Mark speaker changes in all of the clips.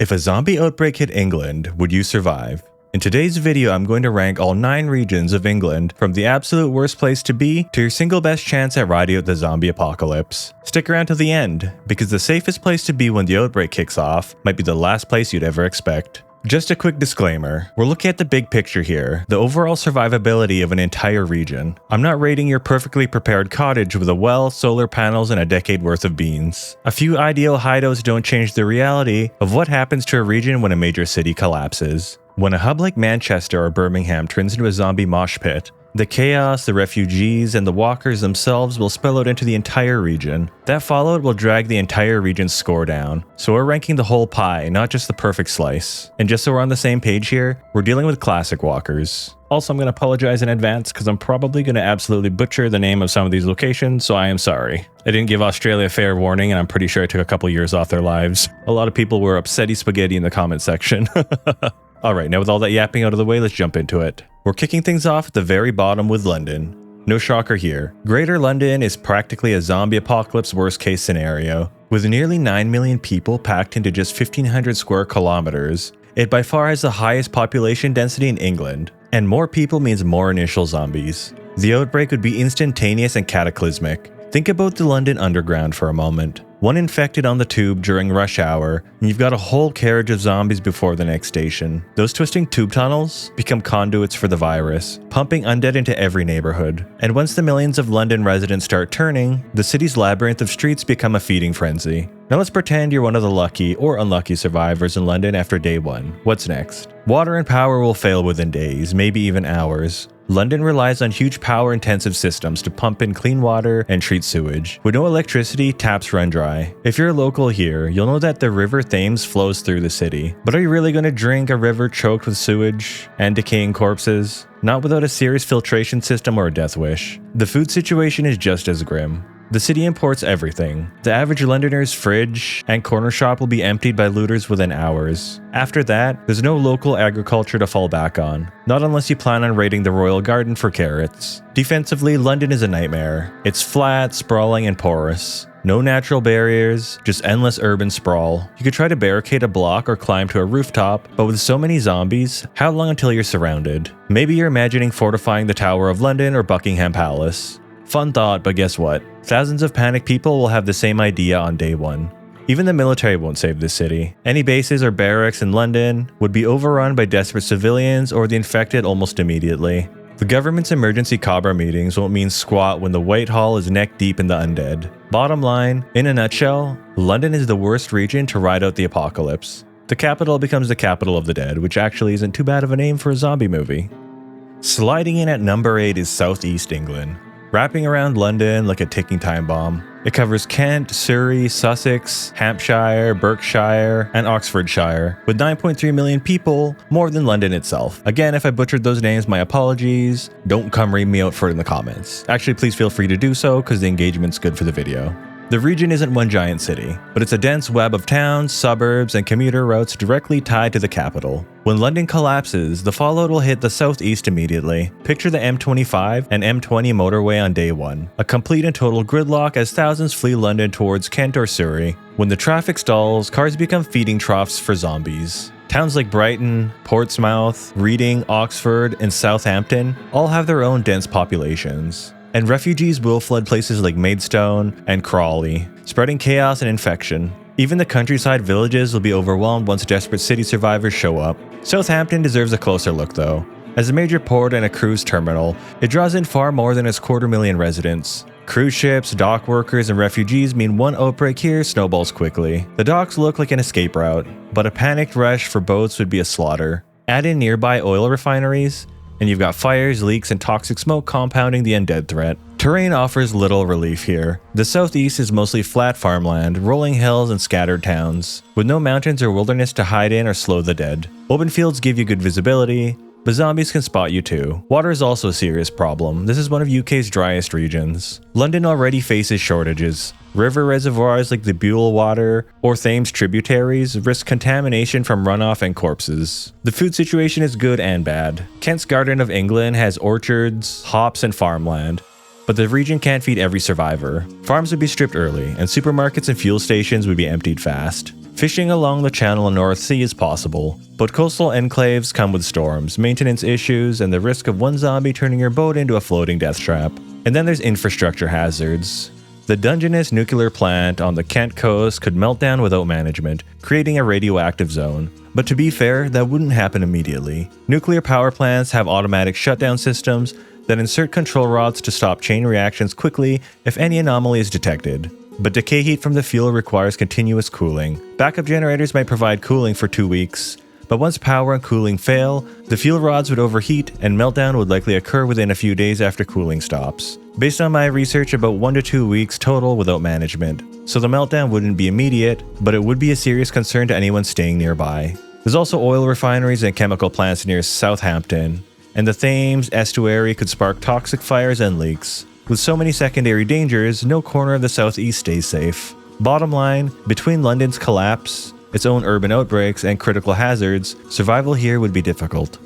Speaker 1: If a zombie outbreak hit England, would you survive? In today's video, I'm going to rank all 9 regions of England from the absolute worst place to be to your single best chance at riding out the zombie apocalypse. Stick around till the end, because the safest place to be when the outbreak kicks off might be the last place you'd ever expect. Just a quick disclaimer, we're looking at the big picture here, the overall survivability of an entire region. I'm not rating your perfectly prepared cottage with a well, solar panels, and a decade worth of beans. A few ideal hideouts don't change the reality of what happens to a region when a major city collapses. When a hub like Manchester or Birmingham turns into a zombie mosh pit, the chaos, the refugees, and the walkers themselves will spill out into the entire region. That fallout will drag the entire region's score down. So we're ranking the whole pie, not just the perfect slice. And just so we're on the same page here, we're dealing with classic walkers. Also, I'm going to apologize in advance because I'm probably going to absolutely butcher the name of some of these locations, so I am sorry. I didn't give Australia fair warning, and I'm pretty sure I took a couple years off their lives. A lot of people were upsetty spaghetti in the comment section. Alright, now with all that yapping out of the way, let's jump into it. We're kicking things off at the very bottom with London. No shocker here. Greater London is practically a zombie apocalypse worst case scenario. With nearly 9 million people packed into just 1,500 square kilometers, it by far has the highest population density in England, and more people means more initial zombies. The outbreak would be instantaneous and cataclysmic. Think about the London Underground for a moment. One infected on the tube during rush hour, and you've got a whole carriage of zombies before the next station. Those twisting tube tunnels become conduits for the virus, pumping undead into every neighborhood. And once the millions of London residents start turning, the city's labyrinth of streets become a feeding frenzy. Now let's pretend you're one of the lucky or unlucky survivors in London after day 1. What's next? Water and power will fail within days, maybe even hours. London relies on huge power-intensive systems to pump in clean water and treat sewage. With no electricity, taps run dry. If you're a local here, you'll know that the River Thames flows through the city. But are you really going to drink a river choked with sewage and decaying corpses? Not without a serious filtration system or a death wish. The food situation is just as grim. The city imports everything. The average Londoner's fridge and corner shop will be emptied by looters within hours. After that, there's no local agriculture to fall back on. Not unless you plan on raiding the royal garden for carrots. Defensively, London is a nightmare. It's flat, sprawling, and porous. No natural barriers, just endless urban sprawl. You could try to barricade a block or climb to a rooftop, but with so many zombies, how long until you're surrounded? Maybe you're imagining fortifying the Tower of London or Buckingham Palace. Fun thought, but guess what? Thousands of panicked people will have the same idea on day 1. Even the military won't save this city. Any bases or barracks in London would be overrun by desperate civilians or the infected almost immediately. The government's emergency cobra meetings won't mean squat when the Whitehall is neck deep in the undead. Bottom line, in a nutshell, London is the worst region to ride out the apocalypse. The capital becomes the capital of the dead, which actually isn't too bad of a name for a zombie movie. Sliding in at number 8 is Southeast England. Wrapping around London like a ticking time bomb. It covers Kent, Surrey, Sussex, Hampshire, Berkshire, and Oxfordshire, with 9.3 million people, more than London itself. Again, if I butchered those names, my apologies. Don't come ream me out for it in the comments. Actually, please feel free to do so, because the engagement's good for the video. The region isn't one giant city, but it's a dense web of towns, suburbs, and commuter routes directly tied to the capital. When London collapses, the fallout will hit the southeast immediately. Picture the M25 and M20 motorway on day 1. A complete and total gridlock as thousands flee London towards Kent or Surrey. When the traffic stalls, cars become feeding troughs for zombies. Towns like Brighton, Portsmouth, Reading, Oxford, and Southampton all have their own dense populations. And refugees will flood places like Maidstone and Crawley, spreading chaos and infection. Even the countryside villages will be overwhelmed once desperate city survivors show up. Southampton deserves a closer look though. As a major port and a cruise terminal, it draws in far more than its 250,000 residents. Cruise ships, dock workers, and refugees mean one outbreak here snowballs quickly. The docks look like an escape route, but a panicked rush for boats would be a slaughter. Add in nearby oil refineries, and you've got fires, leaks, and toxic smoke compounding the undead threat. Terrain offers little relief here. The southeast is mostly flat farmland, rolling hills, and scattered towns, with no mountains or wilderness to hide in or slow the dead. Open fields give you good visibility, but zombies can spot you too. Water is also a serious problem. This is one of UK's driest regions. London already faces shortages. River reservoirs like the Buell Water or Thames tributaries risk contamination from runoff and corpses. The food situation is good and bad. Kent's Garden of England has orchards, hops, and farmland, but the region can't feed every survivor. Farms would be stripped early, and supermarkets and fuel stations would be emptied fast. Fishing along the Channel and North Sea is possible, but coastal enclaves come with storms, maintenance issues, and the risk of one zombie turning your boat into a floating death trap. And then there's infrastructure hazards. The Dungeness nuclear plant on the Kent coast could melt down without management, creating a radioactive zone. But to be fair, that wouldn't happen immediately. Nuclear power plants have automatic shutdown systems that insert control rods to stop chain reactions quickly if any anomaly is detected. But decay heat from the fuel requires continuous cooling. Backup generators might provide cooling for 2 weeks, but once power and cooling fail, the fuel rods would overheat and meltdown would likely occur within a few days after cooling stops. Based on my research, about 1 to 2 weeks total without management. So the meltdown wouldn't be immediate, but it would be a serious concern to anyone staying nearby. There's also oil refineries and chemical plants near Southampton, and the Thames estuary could spark toxic fires and leaks. With so many secondary dangers, no corner of the southeast stays safe. Bottom line, between London's collapse, its own urban outbreaks, and critical hazards, survival here would be difficult.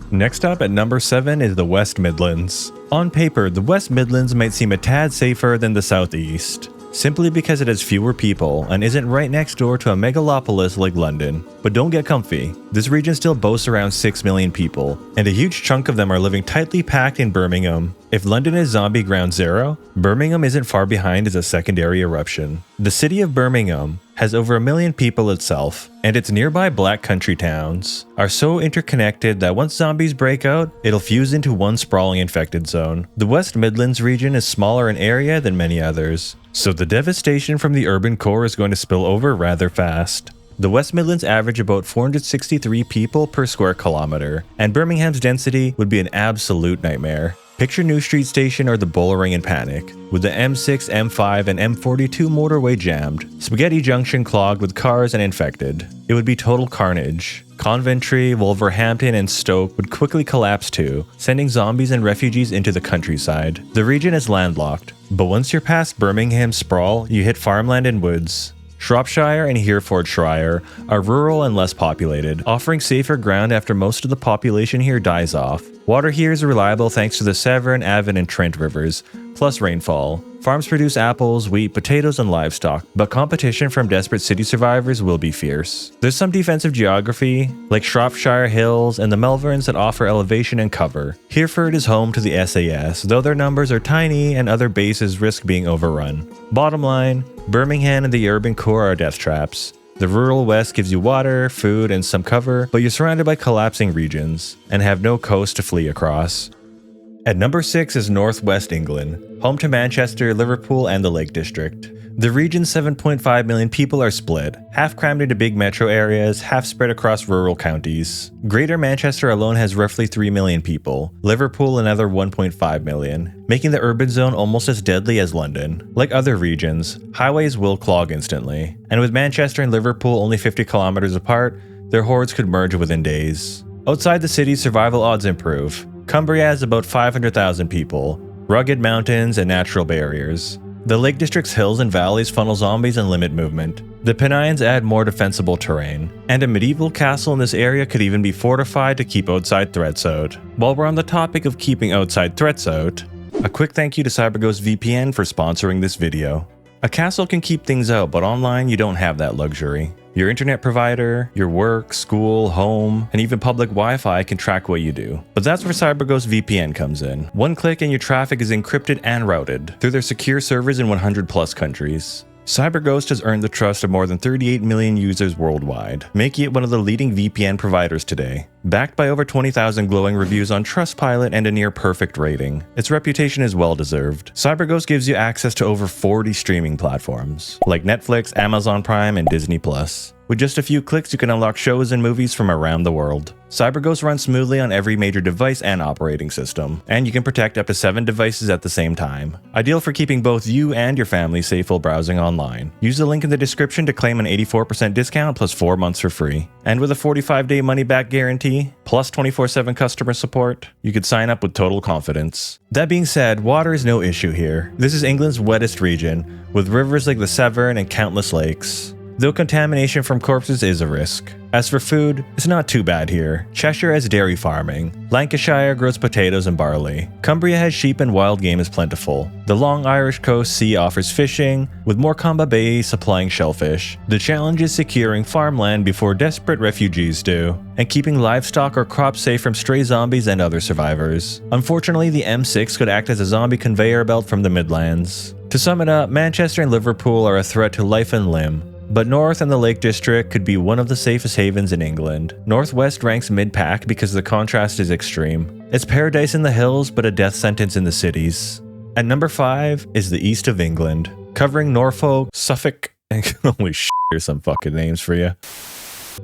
Speaker 1: Next up at number 7 is the West Midlands. On paper, the West Midlands might seem a tad safer than the southeast, simply because it has fewer people and isn't right next door to a megalopolis like London. But don't get comfy. This region still boasts around 6 million people, and a huge chunk of them are living tightly packed in Birmingham. If London is zombie ground zero, Birmingham isn't far behind as a secondary eruption. The city of Birmingham has over 1 million people itself, and its nearby black country towns are so interconnected that once zombies break out, it'll fuse into one sprawling infected zone. The West Midlands region is smaller in area than many others, so the devastation from the urban core is going to spill over rather fast. The West Midlands average about 463 people per square kilometer, and Birmingham's density would be an absolute nightmare. Picture New Street Station or the Bullring in panic, with the M6, M5, and M42 motorway jammed, Spaghetti Junction clogged with cars and infected. It would be total carnage. Coventry, Wolverhampton, and Stoke would quickly collapse too, sending zombies and refugees into the countryside. The region is landlocked, but once you're past Birmingham's sprawl, you hit farmland and woods. Shropshire and Herefordshire are rural and less populated, offering safer ground after most of the population here dies off. Water here is reliable thanks to the Severn, Avon, and Trent rivers, plus rainfall. Farms produce apples, wheat, potatoes, and livestock, but competition from desperate city survivors will be fierce. There's some defensive geography, like Shropshire Hills and the Melverns that offer elevation and cover. Hereford is home to the SAS, though their numbers are tiny and other bases risk being overrun. Bottom line, Birmingham and the urban core are death traps. The rural west gives you water, food, and some cover, but you're surrounded by collapsing regions, and have no coast to flee across. At number 6 is Northwest England, home to Manchester, Liverpool, and the Lake District. The region's 7.5 million people are split, half crammed into big metro areas, half spread across rural counties. Greater Manchester alone has roughly 3 million people, Liverpool another 1.5 million, making the urban zone almost as deadly as London. Like other regions, highways will clog instantly, and with Manchester and Liverpool only 50 kilometers apart, their hordes could merge within days. Outside the city, survival odds improve. Cumbria has about 500,000 people, rugged mountains and natural barriers. The Lake District's hills and valleys funnel zombies and limit movement. The Pennines add more defensible terrain, and a medieval castle in this area could even be fortified to keep outside threats out. While we're on the topic of keeping outside threats out, a quick thank you to CyberGhost VPN for sponsoring this video. A castle can keep things out, but online you don't have that luxury. Your internet provider, your work, school, home, and even public Wi-Fi can track what you do. But that's where CyberGhost VPN comes in. One click and your traffic is encrypted and routed through their secure servers in 100+ countries. CyberGhost has earned the trust of more than 38 million users worldwide, making it one of the leading VPN providers today. Backed by over 20,000 glowing reviews on Trustpilot and a near-perfect rating, its reputation is well-deserved. CyberGhost gives you access to over 40 streaming platforms, like Netflix, Amazon Prime, and Disney+. With just a few clicks, you can unlock shows and movies from around the world. CyberGhost runs smoothly on every major device and operating system, and you can protect up to 7 devices at the same time. Ideal for keeping both you and your family safe while browsing online. Use the link in the description to claim an 84% discount plus 4 months for free. And with a 45-day money-back guarantee, plus 24/7 customer support, you could sign up with total confidence. That being said, water is no issue here. This is England's wettest region, with rivers like the Severn and countless lakes. though contamination from corpses is a risk. As for food, it's not too bad here. Cheshire has dairy farming. Lancashire grows potatoes and barley. Cumbria has sheep and wild game is plentiful. The long Irish coast sea offers fishing, with Morecamba Bay supplying shellfish. The challenge is securing farmland before desperate refugees do, and keeping livestock or crops safe from stray zombies and other survivors. Unfortunately, the M6 could act as a zombie conveyor belt from the Midlands. To sum it up, Manchester and Liverpool are a threat to life and limb. But North and the Lake District could be one of the safest havens in England. Northwest ranks mid-pack because the contrast is extreme. It's paradise in the hills, but a death sentence in the cities. At number 5 is the East of England, covering Norfolk, Suffolk, and holy shit, here's some fucking names for you.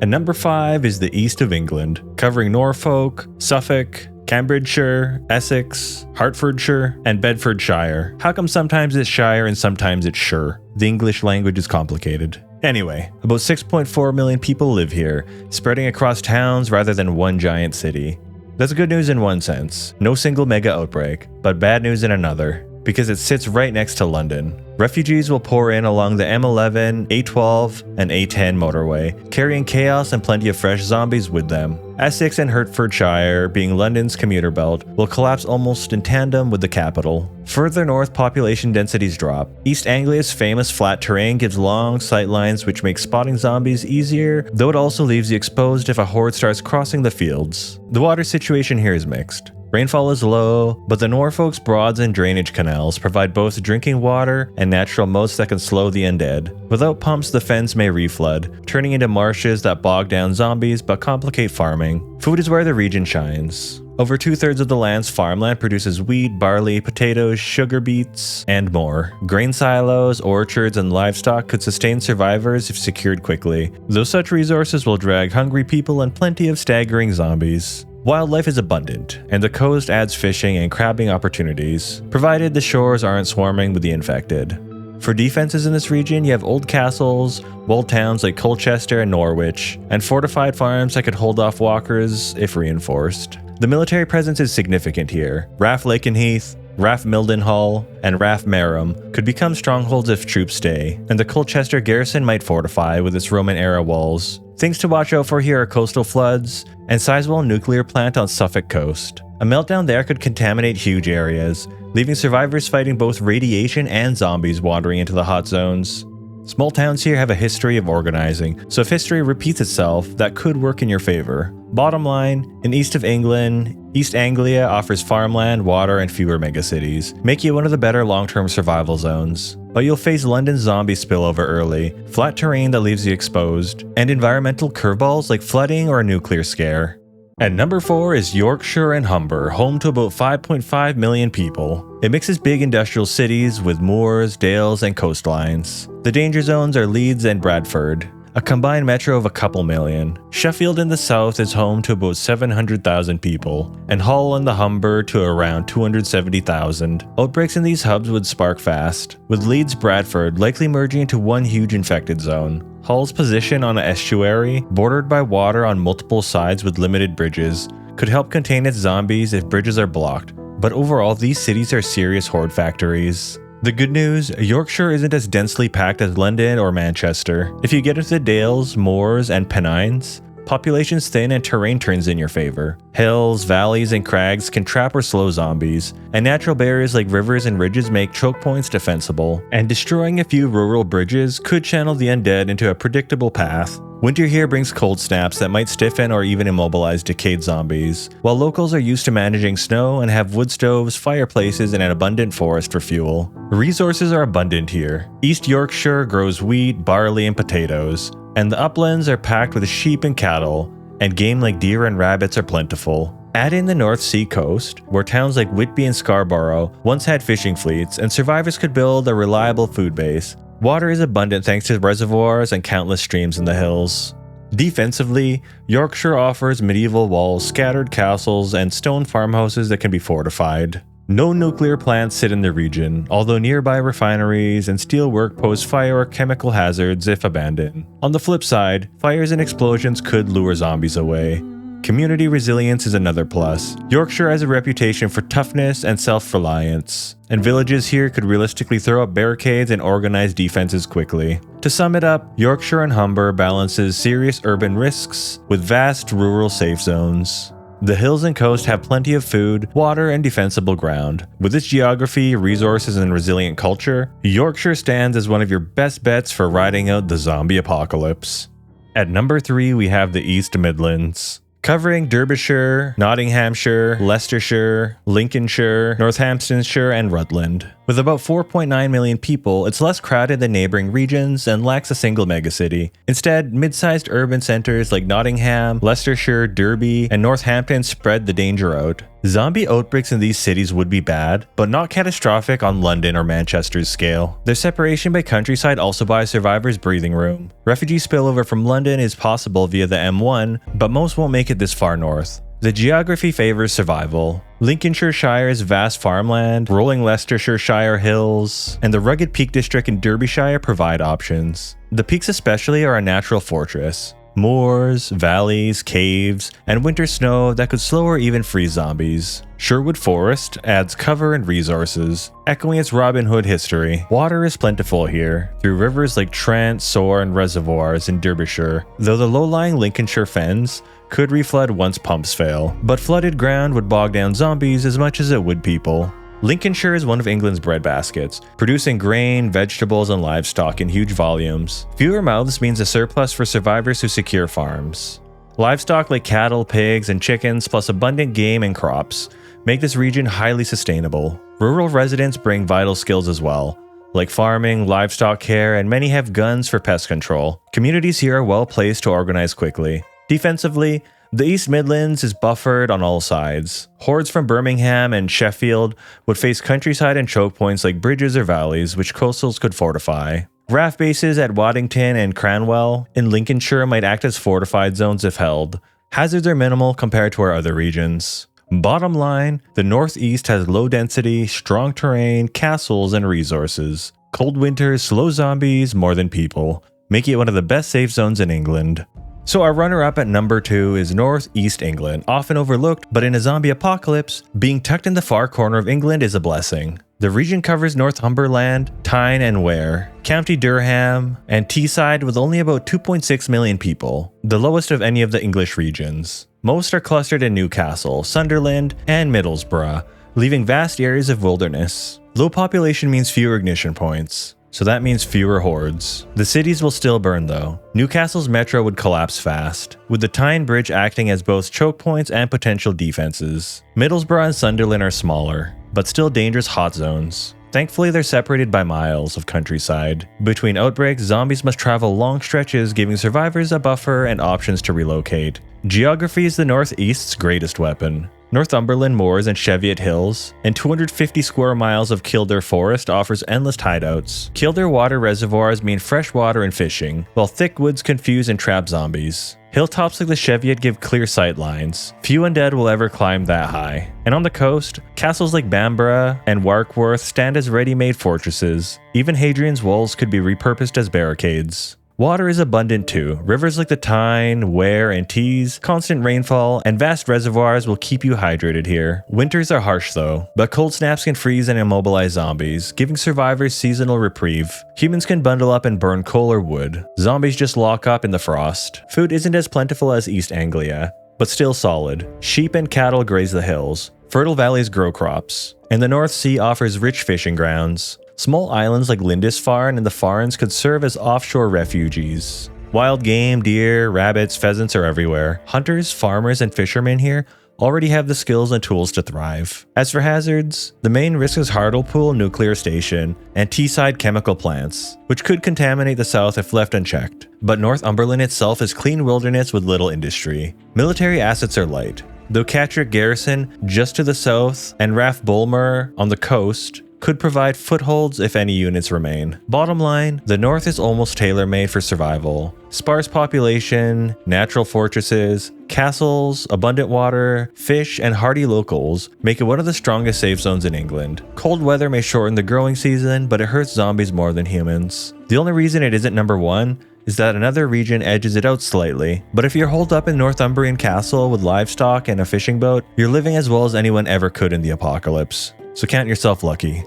Speaker 1: At number 5 is the East of England, covering Norfolk, Suffolk, Cambridgeshire, Essex, Hertfordshire, and Bedfordshire. How come sometimes it's shire and sometimes it's shire? The English language is complicated. Anyway, about 6.4 million people live here, spreading across towns rather than one giant city. That's good news in one sense, no single mega outbreak, but bad news in another, because it sits right next to London. Refugees will pour in along the M11, A12, and A10 motorway, carrying chaos and plenty of fresh zombies with them. Essex and Hertfordshire, being London's commuter belt, will collapse almost in tandem with the capital. Further north, population densities drop. East Anglia's famous flat terrain gives long sight lines which make spotting zombies easier, though it also leaves you exposed if a horde starts crossing the fields. The water situation here is mixed. Rainfall is low, but the Norfolk's broads and drainage canals provide both drinking water and natural moats that can slow the undead. Without pumps, the fens may reflood, turning into marshes that bog down zombies but complicate farming. Food is where the region shines. Over 2/3 of the land's farmland produces wheat, barley, potatoes, sugar beets, and more. Grain silos, orchards, and livestock could sustain survivors if secured quickly, though such resources will drag hungry people and plenty of staggering zombies. Wildlife is abundant, and the coast adds fishing and crabbing opportunities, provided the shores aren't swarming with the infected. For defenses in this region, you have old castles, walled towns like Colchester and Norwich, and fortified farms that could hold off walkers if reinforced. The military presence is significant here. Rath Lakenheath, Rath Mildenhall, and Rath Marham could become strongholds if troops stay, and the Colchester garrison might fortify with its Roman-era walls. Things to watch out for here are coastal floods, and Sizewell nuclear plant on Suffolk coast. A meltdown there could contaminate huge areas, leaving survivors fighting both radiation and zombies wandering into the hot zones. Small towns here have a history of organizing, so if history repeats itself, that could work in your favor. Bottom line, in East of England, East Anglia offers farmland, water, and fewer megacities, making it one of the better long-term survival zones. But you'll face London's zombie spillover early, flat terrain that leaves you exposed, and environmental curveballs like flooding or a nuclear scare. At number 4 is Yorkshire and Humber, home to about 5.5 million people. It mixes big industrial cities with moors, dales, and coastlines. The danger zones are Leeds and Bradford, a combined metro of a couple million. Sheffield in the south is home to about 700,000 people, and Hull and the Humber to around 270,000. Outbreaks in these hubs would spark fast, with Leeds Bradford likely merging into one huge infected zone. Hull's position on an estuary, bordered by water on multiple sides with limited bridges, could help contain its zombies if bridges are blocked, but overall these cities are serious horde factories. The good news, Yorkshire isn't as densely packed as London or Manchester. If you get into the Dales, Moors, and Pennines, population's thin and terrain turns in your favor. Hills, valleys, and crags can trap or slow zombies, and natural barriers like rivers and ridges make choke points defensible, and destroying a few rural bridges could channel the undead into a predictable path. Winter here brings cold snaps that might stiffen or even immobilize decayed zombies, while locals are used to managing snow and have wood stoves, fireplaces, and an abundant forest for fuel. Resources are abundant here. East Yorkshire grows wheat, barley, and potatoes, and the uplands are packed with sheep and cattle, and game like deer and rabbits are plentiful. Add in the North Sea coast, where towns like Whitby and Scarborough once had fishing fleets, and survivors could build a reliable food base. Water is abundant thanks to reservoirs and countless streams in the hills. Defensively, Yorkshire offers medieval walls, scattered castles, and stone farmhouses that can be fortified. No nuclear plants sit in the region, although nearby refineries and steelwork pose fire or chemical hazards if abandoned. On the flip side, fires and explosions could lure zombies away. Community resilience is another plus. Yorkshire has a reputation for toughness and self-reliance, and villages here could realistically throw up barricades and organize defenses quickly. To sum it up, Yorkshire and Humber balances serious urban risks with vast rural safe zones. The hills and coast have plenty of food, water, and defensible ground. With its geography, resources, and resilient culture, Yorkshire stands as one of your best bets for riding out the zombie apocalypse. At number 3, we have the East Midlands. Covering Derbyshire, Nottinghamshire, Leicestershire, Lincolnshire, Northamptonshire, and Rutland. With about 4.9 million people, it's less crowded than neighboring regions and lacks a single megacity. Instead, mid-sized urban centers like Nottingham, Leicestershire, Derby, and Northampton spread the danger out. Zombie outbreaks in these cities would be bad, but not catastrophic on London or Manchester's scale. Their separation by countryside also buys survivors breathing room. Refugee spillover from London is possible via the M1, but most won't make it this far north. The geography favors survival. Lincolnshire Shire's vast farmland, rolling Leicestershire Shire hills, and the rugged Peak District in Derbyshire provide options. The peaks especially are a natural fortress. Moors, valleys, caves, and winter snow that could slow or even freeze zombies. Sherwood Forest adds cover and resources, echoing its Robin Hood history. Water is plentiful here, through rivers like Trent, Soar, and reservoirs in Derbyshire, though the low-lying Lincolnshire fens could reflood once pumps fail. But flooded ground would bog down zombies as much as it would people. Lincolnshire is one of England's breadbaskets, producing grain, vegetables, and livestock in huge volumes. Fewer mouths means a surplus for survivors who secure farms. Livestock like cattle, pigs, and chickens, plus abundant game and crops, make this region highly sustainable. Rural residents bring vital skills as well, like farming, livestock care, and many have guns for pest control. Communities here are well placed to organize quickly. Defensively, the East Midlands is buffered on all sides. Hordes from Birmingham and Sheffield would face countryside and choke points like bridges or valleys, which coastals could fortify. RAF bases at Waddington and Cornwall in Lincolnshire might act as fortified zones if held. Hazards are minimal compared to our other regions. Bottom line, the Northeast has low density, strong terrain, castles, and resources. Cold winters slow zombies more than people, making it one of the best safe zones in England. So our runner-up at number 2 is Northeast England, often overlooked, but in a zombie apocalypse, being tucked in the far corner of England is a blessing. The region covers Northumberland, Tyne and Ware, County Durham, and Teesside with only about 2.6 million people, the lowest of any of the English regions. Most are clustered in Newcastle, Sunderland, and Middlesbrough, leaving vast areas of wilderness. Low population means fewer ignition points, so that means fewer hordes. The cities will still burn though. Newcastle's metro would collapse fast, with the Tyne Bridge acting as both choke points and potential defenses. Middlesbrough and Sunderland are smaller, but still dangerous hot zones. Thankfully, they're separated by miles of countryside. Between outbreaks, zombies must travel long stretches, giving survivors a buffer and options to relocate. Geography is the Northeast's greatest weapon. Northumberland Moors and Cheviot Hills, and 250 square miles of Kildare Forest offers endless hideouts. Kildare water reservoirs mean fresh water and fishing, while thick woods confuse and trap zombies. Hilltops like the Cheviot give clear sight lines. Few undead will ever climb that high. And on the coast, castles like Bamborough and Warkworth stand as ready-made fortresses. Even Hadrian's walls could be repurposed as barricades. Water is abundant too. Rivers like the Tyne, Ware, and Tees, constant rainfall, and vast reservoirs will keep you hydrated here. Winters are harsh though, but cold snaps can freeze and immobilize zombies, giving survivors seasonal reprieve. Humans can bundle up and burn coal or wood. Zombies just lock up in the frost. Food isn't as plentiful as East Anglia, but still solid. Sheep and cattle graze the hills. Fertile valleys grow crops. And the North Sea offers rich fishing grounds. Small islands like Lindisfarne and the Farnes could serve as offshore refugees. Wild game, deer, rabbits, pheasants are everywhere. Hunters, farmers, and fishermen here already have the skills and tools to thrive. As for hazards, the main risk is Hartlepool Nuclear Station and Teesside chemical plants, which could contaminate the south if left unchecked. But Northumberland itself is clean wilderness with little industry. Military assets are light, though Catterick Garrison just to the south and RAF Bulmer on the coast could provide footholds if any units remain. Bottom line, the north is almost tailor-made for survival. Sparse population, natural fortresses, castles, abundant water, fish, and hardy locals make it one of the strongest safe zones in England. Cold weather may shorten the growing season, but it hurts zombies more than humans. The only reason it isn't number 1 is that another region edges it out slightly, but if you're holed up in Northumbrian Castle with livestock and a fishing boat, you're living as well as anyone ever could in the apocalypse, so count yourself lucky.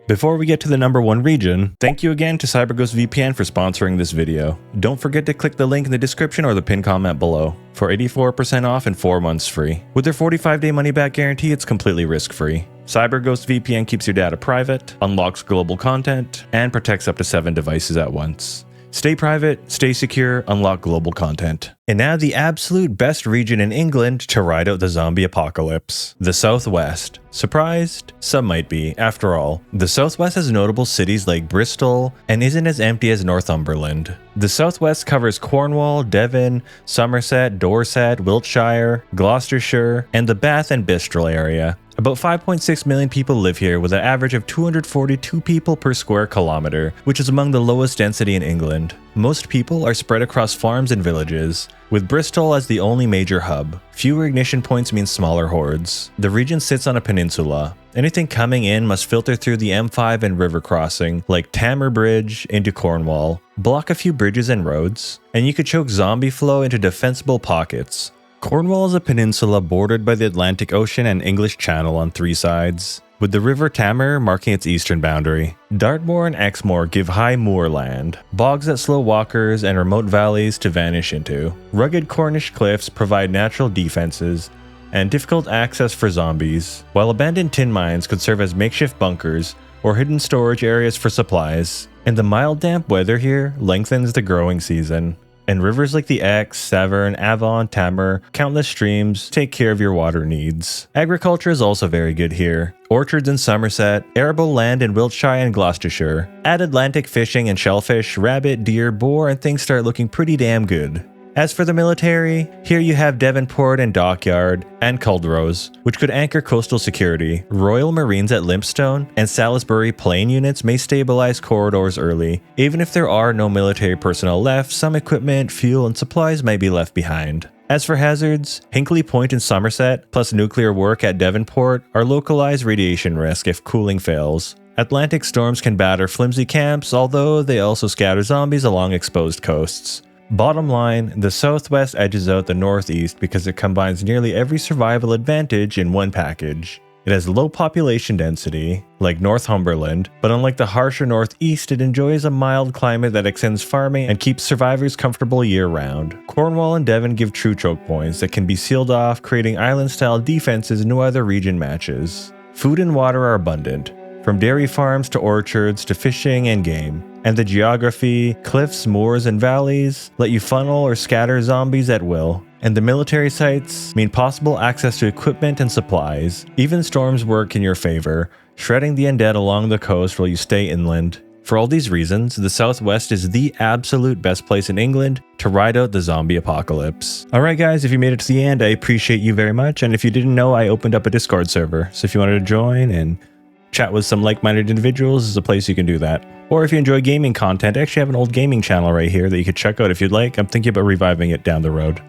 Speaker 1: Before we get to the number 1 region, thank you again to CyberGhost VPN for sponsoring this video. Don't forget to click the link in the description or the pinned comment below for 84% off and 4 months free. With their 45-day money-back guarantee, it's completely risk-free. CyberGhost VPN keeps your data private, unlocks global content, and protects up to 7 devices at once. Stay private, stay secure, unlock global content. And now the absolute best region in England to ride out the zombie apocalypse. The Southwest. Surprised? Some might be. After all, the Southwest has notable cities like Bristol and isn't as empty as Northumberland. The Southwest covers Cornwall, Devon, Somerset, Dorset, Wiltshire, Gloucestershire, and the Bath and Bristol area. About 5.6 million people live here with an average of 242 people per square kilometer, which is among the lowest density in England. Most people are spread across farms and villages, with Bristol as the only major hub. Fewer ignition points mean smaller hordes. The region sits on a peninsula. Anything coming in must filter through the M5 and river crossing, like Tamar Bridge, into Cornwall, block a few bridges and roads, and you could choke zombie flow into defensible pockets. Cornwall is a peninsula bordered by the Atlantic Ocean and English Channel on 3 sides, with the River Tamar marking its eastern boundary. Dartmoor and Exmoor give high moorland, bogs that slow walkers, and remote valleys to vanish into. Rugged Cornish cliffs provide natural defenses and difficult access for zombies, while abandoned tin mines could serve as makeshift bunkers or hidden storage areas for supplies. And the mild damp weather here lengthens the growing season. And rivers like the Exe, Severn, Avon, Tamar, countless streams take care of your water needs. Agriculture is also very good here. Orchards in Somerset, arable land in Wiltshire and Gloucestershire. Add Atlantic fishing and shellfish, rabbit, deer, boar, and things start looking pretty damn good. As for the military, here you have Devonport and Dockyard, and Culdrose, which could anchor coastal security. Royal Marines at Lympstone and Salisbury Plain units may stabilize corridors early. Even if there are no military personnel left, some equipment, fuel, and supplies may be left behind. As for hazards, Hinkley Point in Somerset, plus nuclear work at Devonport, are localized radiation risk if cooling fails. Atlantic storms can batter flimsy camps, although they also scatter zombies along exposed coasts. Bottom line, the Southwest edges out the Northeast because it combines nearly every survival advantage in one package. It has low population density, like Northumberland, but unlike the harsher Northeast, it enjoys a mild climate that extends farming and keeps survivors comfortable year-round. Cornwall and Devon give true choke points that can be sealed off, creating island-style defenses no other region matches. Food and water are abundant, from dairy farms to orchards to fishing and game. And the geography, cliffs, moors, and valleys let you funnel or scatter zombies at will. And the military sites mean possible access to equipment and supplies. Even storms work in your favor, shredding the undead along the coast while you stay inland. For all these reasons, the Southwest is the absolute best place in England to ride out the zombie apocalypse. Alright guys, if you made it to the end, I appreciate you very much. And if you didn't know, I opened up a Discord server. So if you wanted to join and chat with some like-minded individuals, is a place you can do that. Or if you enjoy gaming content, I actually have an old gaming channel right here that you could check out if you'd like. I'm thinking about reviving it down the road.